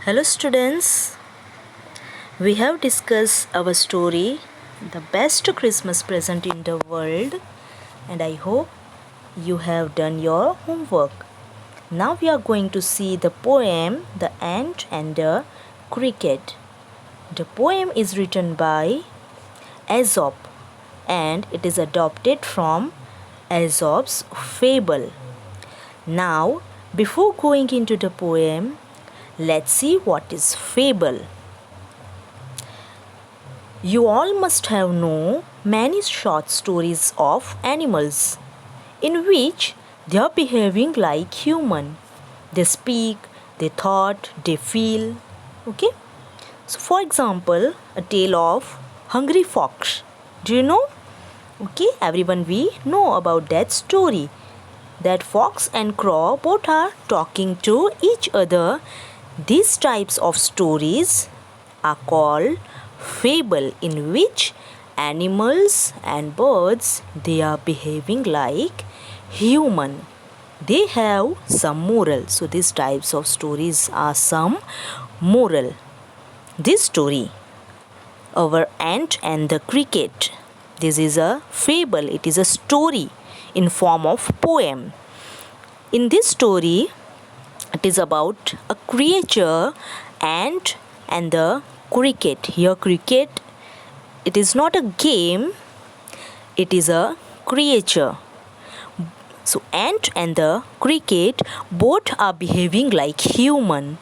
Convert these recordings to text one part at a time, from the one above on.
Hello students, we have discussed our story, the best Christmas present in the world, and I hope you have done your homework. Now we are going to see the poem The Ant and the Cricket. The poem is written by Aesop and it is adopted from Aesop's fable. Now, before going into the poem, let's see what is fable. You all must have known many short stories of animals in which they are behaving like human. They speak, they thought, they feel. Okay? So for example, a tale of Hungry Fox. Do you know? Okay, everyone we know about that story. That fox and crow both are talking to each other. These types of stories are called fable, in which animals and birds they are behaving like human. They have some moral. So these types of stories are some moral. This story, Our Ant and the Cricket, this is a fable. It is a story in form of poem. In this story, it is about a creature, ant and the cricket. Here cricket, it is not a game, it is a creature. So ant and the cricket both are behaving like human.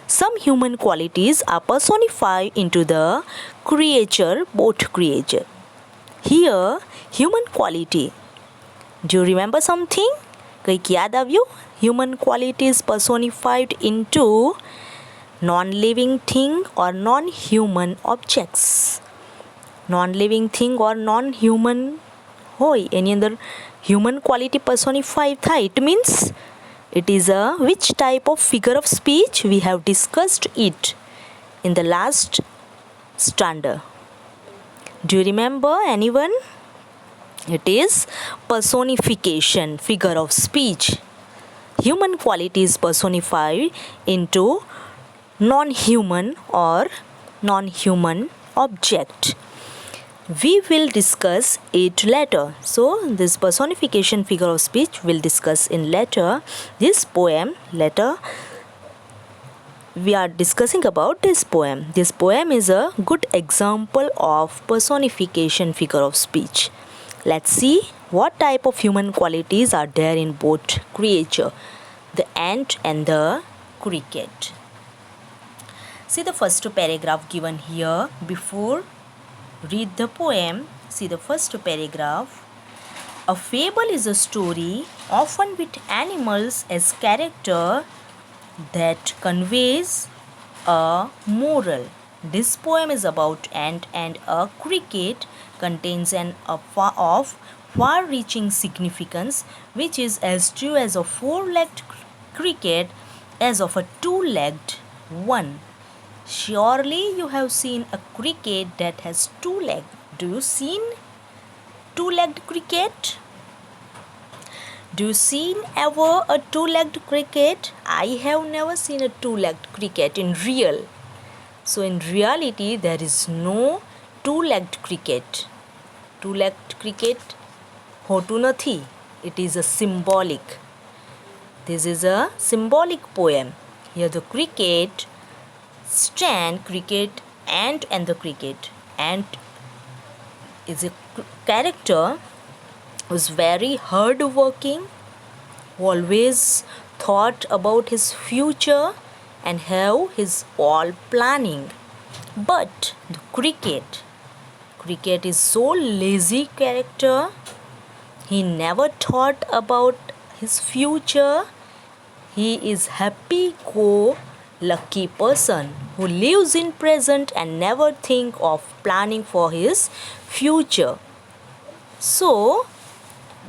Some human qualities are personified into the creature, both creature. Here human quality. Do you remember something? કંઈક યાદ આવ્યું? Human qualities personified into non-living thing or non-human objects. Non-living thing or non-human હોય એની અંદર human quality personified થાય. It means it is a which type of figure of speech? We have discussed it in the last standard. Do you remember anyone? It is personification, figure of speech. Human qualities personified into non-human or non-human object. We will discuss it later. So this personification figure of speech will discuss in later. This poem later we are discussing about this poem. This poem is a good example of personification figure of speech. Let's see what type of human qualities are there in both creature, the ant and the cricket. See the first paragraph given here. Before read the poem, see the first paragraph. A fable is a story, often with animals as character, that conveys a moral. This poem is about ant and a cricket, contains an of far-reaching significance, which is as true as a four-legged cricket as of a two-legged one. Surely you have seen a cricket that has two legs. Do you seen two-legged cricket? Do you seen ever a two-legged cricket? I have never seen a two-legged cricket in real. So in reality there is no two-legged cricket. Two-legged cricket હોતું નથી. It is a symbolic. This is a symbolic poem. Here the cricket stand, cricket, ant and the cricket. Ant is a character who is very hard working, who always thought about his future and have his all planning. But the cricket is so lazy character. He never thought about his future. He is happy-go-lucky person who lives in present and never think of planning for his future. So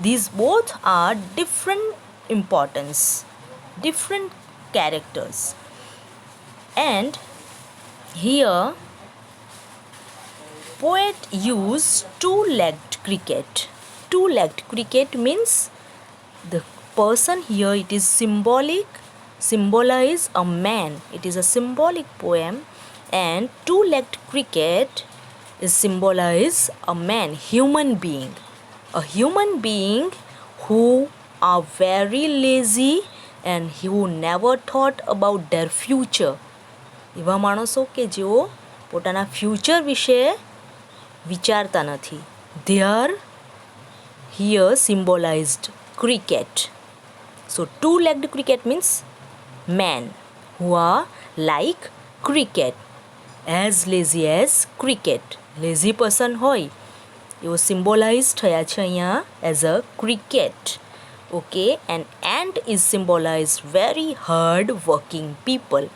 these both are different importance, different characters. And here poet used two-legged cricket. Two-legged cricket means the person here, it is symbolic symbolize a man. It is a symbolic poem. And two-legged cricket is symbolize a man, human being. A human being who are very lazy and who never thought about their future. એવા માણસો કે જેઓ પોતાના future વિશે વિચારતા નથી. They are here symbolized cricket. So two-legged cricket means men who are like cricket, as lazy as cricket. Lazy person હોય એવો symbolize થયા છે અહીંયા as a cricket. Okay, and ant is symbolized very hard working people.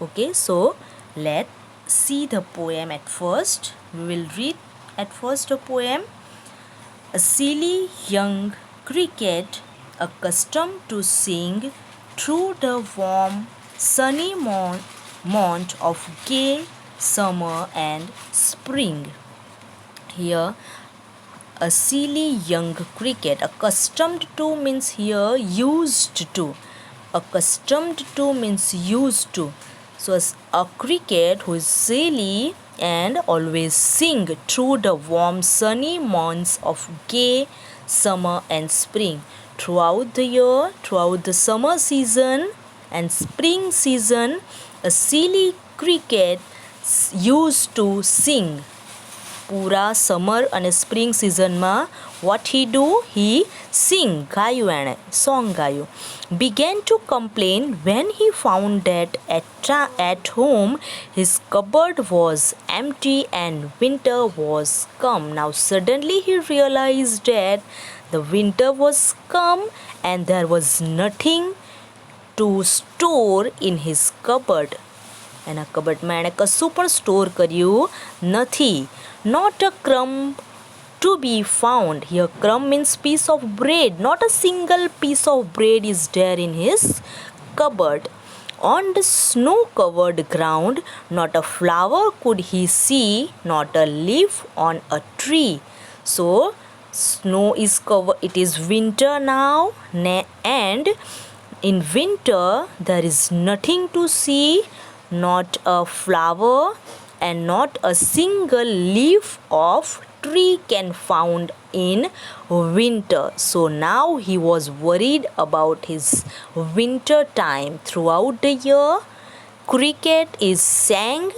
Okay, so let's see the poem at first. We will read at first the poem. A silly young cricket, accustomed to sing through the warm sunny month of gay summer and spring. Here, a silly young cricket. Accustomed to means here used to. Accustomed to means used to. So a cricket who is silly and always sing through the warm sunny months of gay summer and spring. Throughout the year, throughout the summer season and spring season, a silly cricket used to sing. પૂરા summer અને spring સિઝનમાં what he do? He sing, ગાયું એણે, song ગાયું. Began to complain when he found that at home his cupboard was empty and winter was come. Now suddenly he realized that the winter was come and there was nothing to store in his cupboard. એના કબર્ડમાં એણે કશું પણ store કર્યું નથી. Not a crumb to be found. Here crumb means piece of bread. Not a single piece of bread is there in his cupboard. On the snow-covered ground, not a flower could he see, not a leaf on a tree. So snow is covered. It is winter now, and in winter there is nothing to see, not a flower and not a single leaf of tree can found in winter. So now he was worried about his winter time. Throughout the year, cricket is sang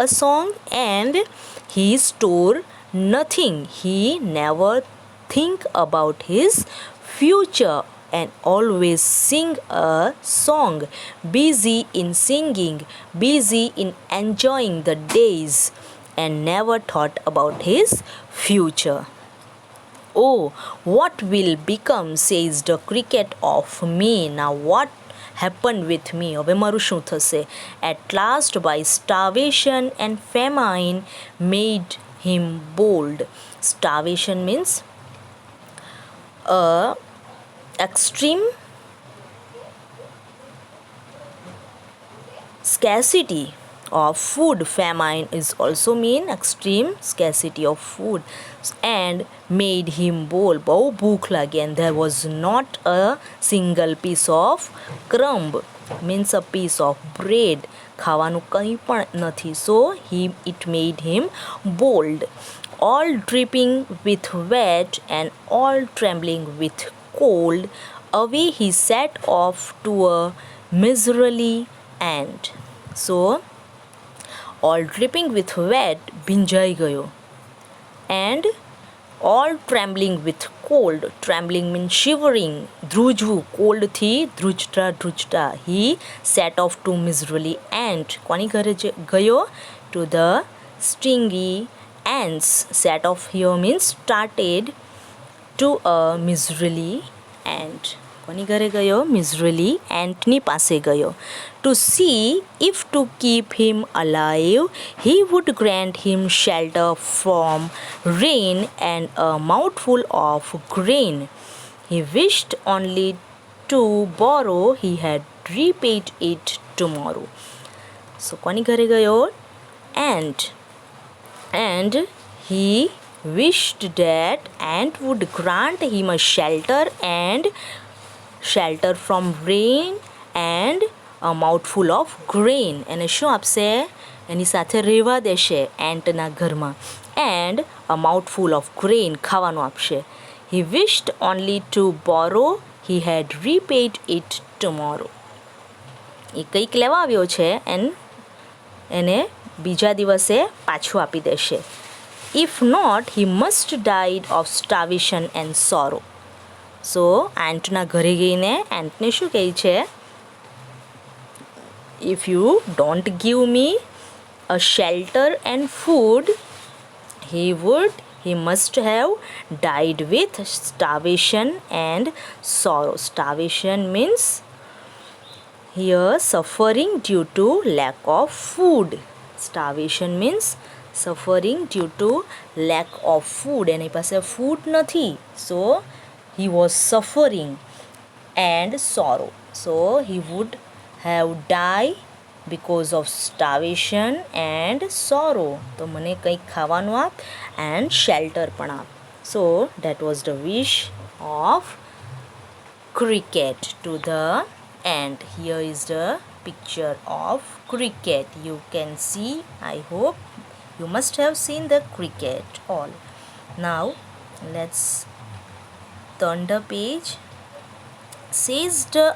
a song and he store nothing. He never think about his future and always sing a song, busy in singing, busy in enjoying the days, and never thought about his future. Oh, what will become, says the cricket, of me? Now what happened with me? હવે મારું શું થશે? At last by starvation and famine made him bold. Starvation means extreme scarcity of food. Famine is also mean extreme scarcity of food. And made him bold. બહુ ભૂખ લાગી and there was not a single piece of crumb means a piece of bread. ખાવાનું કંઈ પણ નથી. So it made him bold. All dripping with wet and all trembling with cold, away he set off to a miserly end. So all dripping with wet, ભીંજાઈ ગયો, and all trembling with cold. Trembling means shivering, ધ્રુજવું, cold થી ધ્રુજતા. He set off to miserly end. કોની ઘરે ગયો? To the stingy ants. Set off here means started to a miserly ant. કોની ઘરે ગયો? Miserly antની પાસે ગયો. To see if to keep him alive he would grant him shelter from rain and a mouthful of grain. He wished only to borrow, he had repaid it tomorrow. So કોની ઘરે ગયો? Ant. And he wished that ant would grant him a shelter and shelter from rain and a mouthful of grain. એને શું આપશે? એની સાથે રહેવા દેશે એન્ટના ઘરમાં. And a mouthful of grain, ખાવાનું આપશે. He wished only to borrow, he had repaid it tomorrow. એ કંઈક લેવા આવ્યો છે એને બીજા દિવસે પાછું આપી દેશે. If not, he must died of starvation and sorrow. So, એન્ટના ઘરે ગઈને એન્ટને શું કહે છે? If you don't give me a shelter and food, he must have died with starvation and sorrow. Starvation means here suffering due to lack of food. Starvation means suffering due to lack of food. એની પાસે food નથી, so he was suffering and sorrow. So he would have died because of starvation and sorrow. તો મને કંઈક ખાવાનું આપ and shelter પણ આપ. So that was the wish of cricket to the ant. Here is the picture of cricket. You can see, I hope you must have seen the cricket all. Now let's turn the page. Says the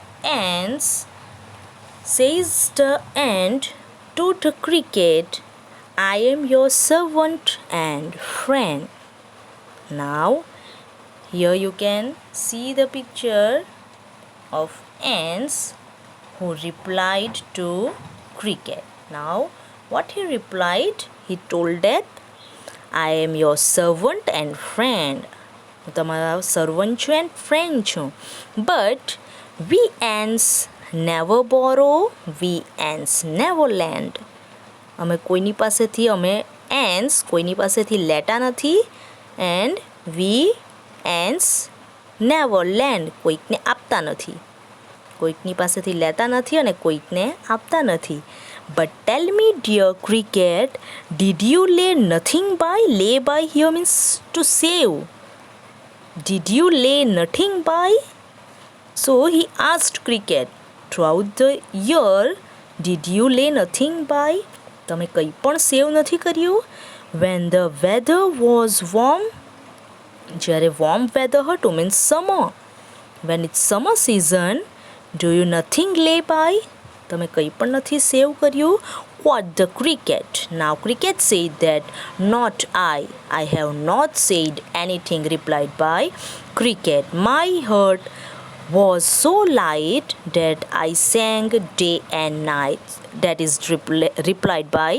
ant to the cricket, I am your servant and friend. Now here you can see the picture of ants who replied to cricket. Now what he replied? He told that I am your servant and friend. હું તમારા servant છું and friend છું. But we ants never borrow, we ants never lend. અમે કોઈની પાસેથી ants કોઈની પાસેથી લેતા નથી and we ants never lend, કોઈકને આપતા નથી. કોઈકની પાસેથી લેતા નથી અને કોઈકને આપતા નથી. But tell me, dear cricket, did you lay nothing by? Lay by here means to save. Did you lay nothing by? So he asked cricket, throughout the year, did you lay nothing by? તમે કંઈ પણ સેવ નથી કર્યું? When the weather was warm, જ્યારે warm weather હતું means summer. When it's summer season, do you nothing lay by? તમે કંઈ પણ નથી સેવ કર્યું? What the cricket? Now cricket said that, not I have not said anything, replied by cricket. My heart was so light that I sang day and night. That is replied by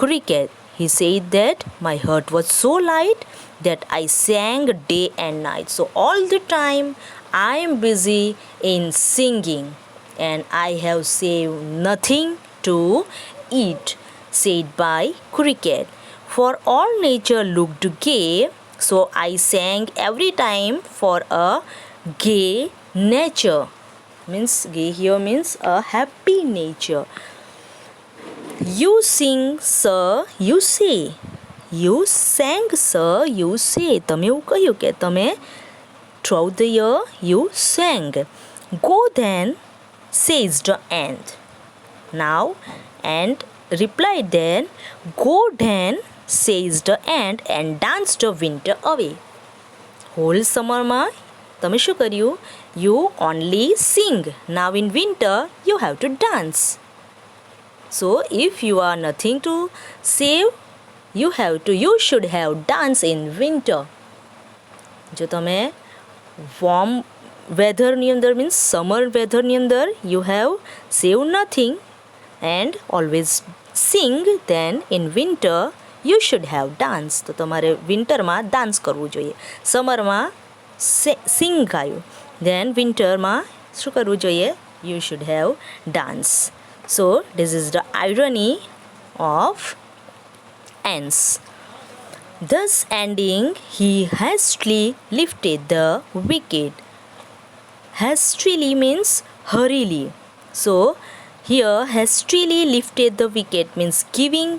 cricket. He said that my heart was so light that I sang day and night. So all the time I am busy in singing and I have saved nothing to eat, said by cricket. For all nature looked gay, so I sang every time for a gay nature. Means gay here means a happy nature. You sing, sir, you say. You sang, sir, you say. તમે એવું કહ્યું કે તમે throughout the year you sang. Go then, says the ant. Now ant replied then, go then, says the ant, and dance the winter away. Whole summer તમે શું કર્યું? You only sing. Now in winter you have to dance. So if you are nothing to save, you should have dance in winter. જો તમે warm weather ની અંદર means summer weather ની અંદર you have save nothing and always sing, then in winter you should have dance. તો તમારે વિન્ટરમાં dance કરવું જોઈએ. સમરમાં સિંગ ગાયું, then વિન્ટરમાં શું કરવું જોઈએ? You should have dance. So this is the irony of ants. Thus ending, he hastily lifted the wicket. Hastily means hurriedly. So here hastily lifted the wicket means giving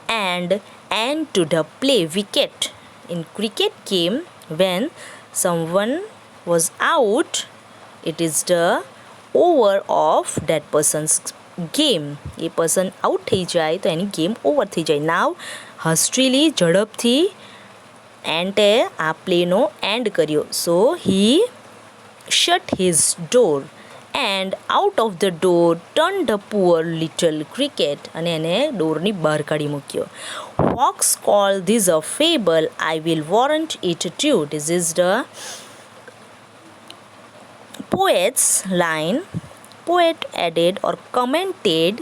and end to the play. Wicket in cricket game when someone was out It is the over of that person's game. A person out થઈ જાય તો એની game over થઈ જાય. નાવ હસ્ટ્રીલી ઝડપથી ante આ પ્લેનો and કર્યો. સો હી shut his door and out of the door turned the poor little cricket. અને એને ડોરની બહાર કાઢી મૂક્યો. Fox called this a fable, I will warrant it true. This is the poet's line. Poet added or commented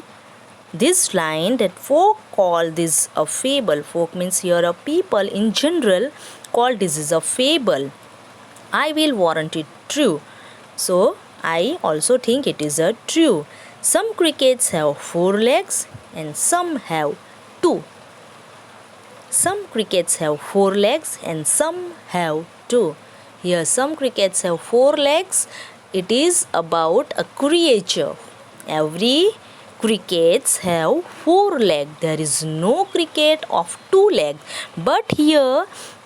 this line that folk call this a fable. Folk means here a people in general call this is a fable. I will warrant it true. So I also think it is a true. Some crickets have 4 legs and some have 2. Some crickets have 4 legs and some have 2. Here some crickets have 4 legs. It is about a creature. Every crickets have 4 legs. There is no cricket of 2 legs. But here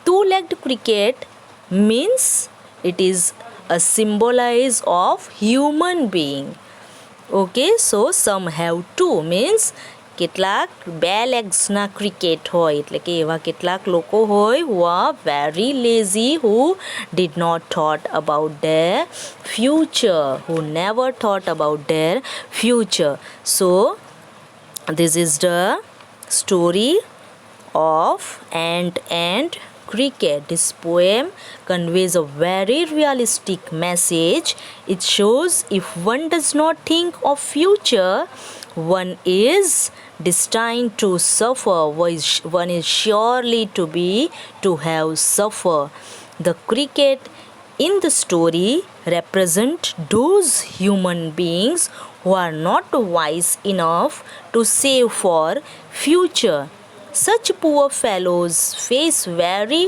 2-legged cricket means it is a symbolize of human being. Okay, so some have 2 means કેટલાક 2 લેગ્સના cricket હોય, એટલે કે એવા કેટલાક લોકો હોય who are very lazy, who did not thought about their future, who never thought about their future. So this is the story of ant and cricket. This poem conveys a very realistic message. It shows if one does not think of future, one is destined to suffer. One is surely to have suffer. The cricket in the story represent those human beings who are not wise enough to save for future. Such poor fellows face very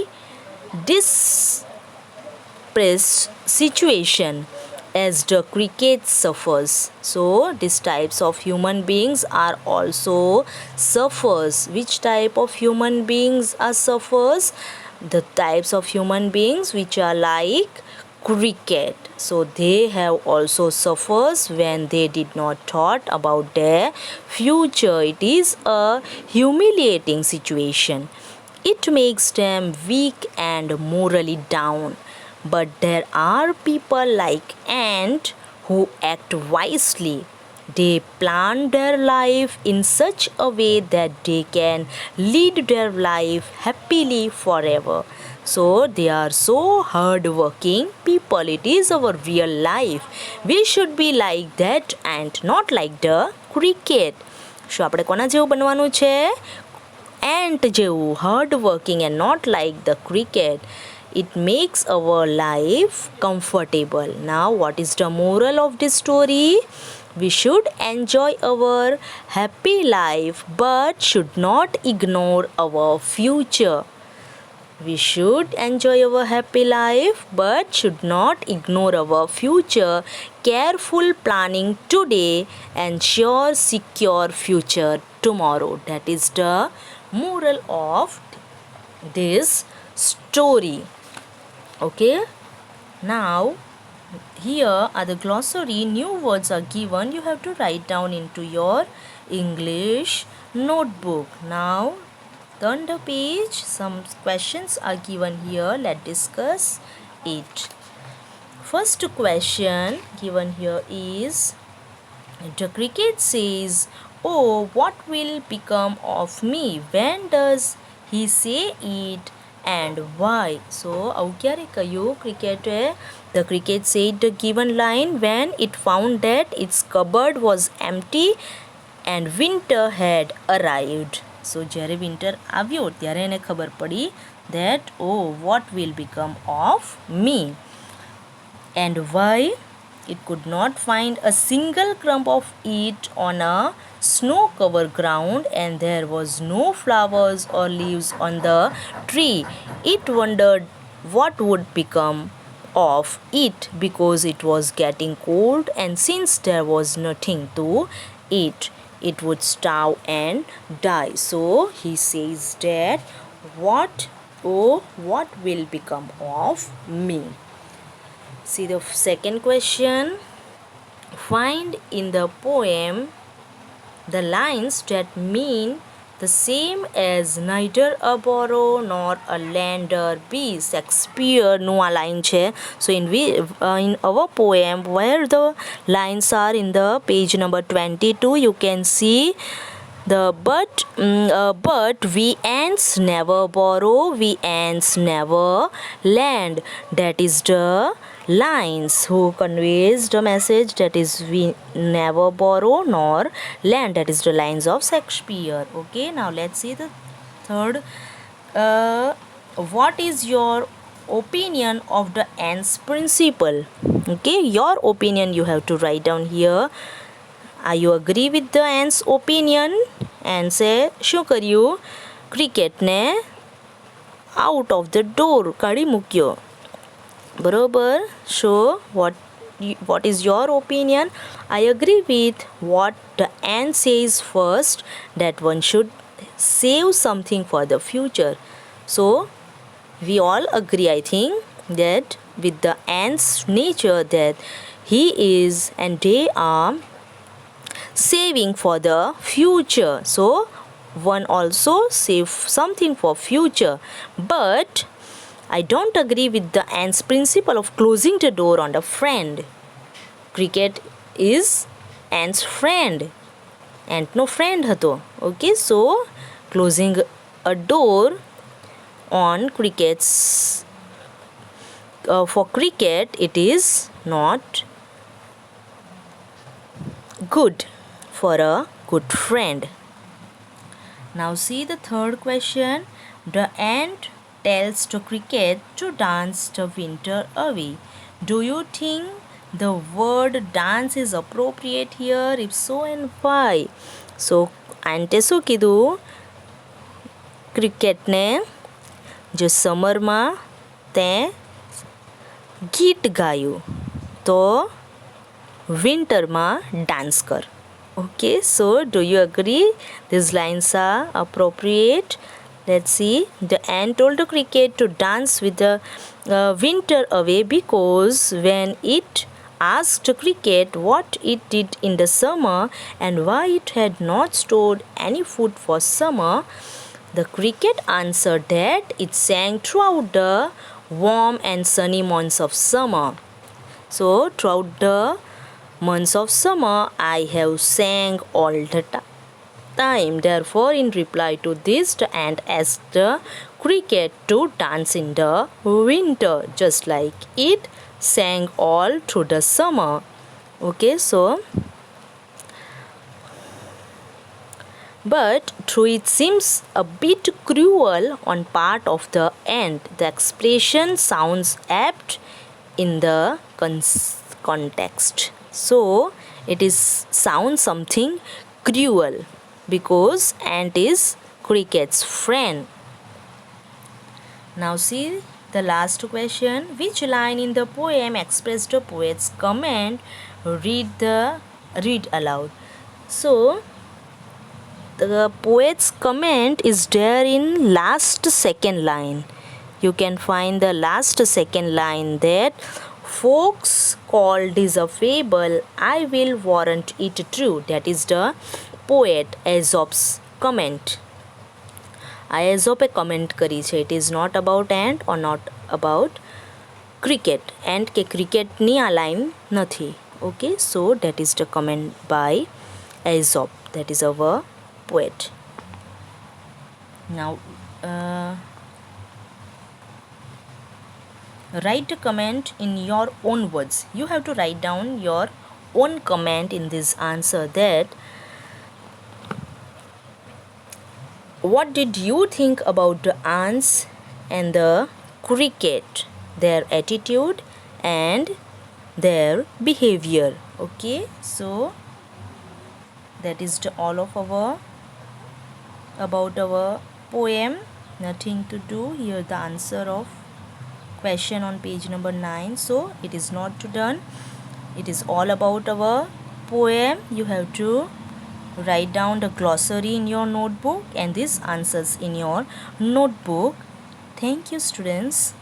distressed situation as the cricket suffers. So these types of human beings are also suffers. Which type of human beings are suffers? The types of human beings which are like cricket. So they have also suffers when they did not thought about their future. It is a humiliating situation. It makes them weak and morally down. But there are people like ant who act wisely. They plan their life in such a way that they can lead their life happily forever. So they are so hard-working people. It is our real life. We should be like that ant, not like the cricket. So આપણે કોના જેવું બનવાનું છે? Ant જેવું, hard-working and not like the cricket. It makes our life comfortable. Now, what is the moral of this story? We should enjoy our happy life but should not ignore our future. We should enjoy our happy life but should not ignore our future. Careful planning today ensures secure future tomorrow. That is the moral of this story. Okay, now here are the glossary. New words are given. You have to write down into your English notebook. Now turn the page. Some questions are given here. Let's discuss it. First question given here is, the cricket says, oh, what will become of me? When does he say it and why? So આવું ક્યારે કહ્યું ક્રિકેટે? The cricket said the given line when it found that its cupboard was empty and winter had arrived. So જ્યારે winter આવ્યો ત્યારે એને ખબર પડી that oh, what will become of me? And why? It could not find a single crumb of it on a snow-covered ground, and there was no flowers or leaves on the tree. It wondered what would become of it because it was getting cold, and since there was nothing to eat, it would starve and die. So he says that what will become of me? See the second question. Find in the poem the lines that mean the same as neither a borrow nor a lender be. Shakespeare નું આ line છે. So in our poem where the lines are in the page number 22, you can see the but we ants never borrow, we ants never lend. That is the lines who conveys the message that is we never borrow nor lend. That is the lines of Shakespeare. Okay, now let's see the third. What is your opinion of the ants principle? Okay, your opinion you have to write down here. Are you agree with the ants opinion? And say શું કર્યું? ક્રિકેટને out of the door કાઢી મૂક્યો. બરોબર. So what is your opinion? I agree with what the ant says first, that one should save something for the future. So we all agree, I think, that with the ant's nature that he is and they are saving for the future. So one also save something for future. But I don't agree with the ant's principle of closing the door on the friend. Cricket is ant's friend. Ant no friend હતો. Okay, so closing a door on cricket's for cricket, it is not good for a good friend. Now see the third question. The ant tells the cricket to dance the winter away. Do you think the word dance is appropriate here? If so, and why? So ante શું કીધું? ક્રિકેટને જો સમરમાં તે ગીત ગાયું તો વિન્ટરમાં dance કર. Okay, so do you agree these lines are appropriate? Let's see. The ant told the cricket to dance with the winter away because when it asked the cricket what it did in the summer and why it had not stored any food for summer, the cricket answered that it sang throughout the warm and sunny months of summer. So throughout the months of summer I have sang all the time. Therefore, in reply to this, the ant asked the cricket to dance in the winter, just like it sang all through the summer. Okay, so but though it seems a bit cruel on part of the ant, the expression sounds apt in the context. So it is sound something cruel because ant is cricket's friend. Now see the last question. Which line in the poem expressed the poet's comment? Read aloud. So the poet's comment is there in last second line. You can find the last second line that folks call this a fable, I will warrant it true. That is the poet Aesop's comment. Aesop comment કરી છે. It is not about ant or not about cricket. Ant કે cricketની આ line નથી. Okay, so that is the comment by Aesop. That is our poet. Now write a comment in your own words. You have to write down your own comment in this answer, that what did you think about the ants and the cricket, their attitude and their behavior. Okay, so that is all of our about our poem. Nothing to do here. The answer of question on page number 9. So it is not done. It is all about our poem. You have to write down the glossary in your notebook and these answers in your notebook. Thank you, students.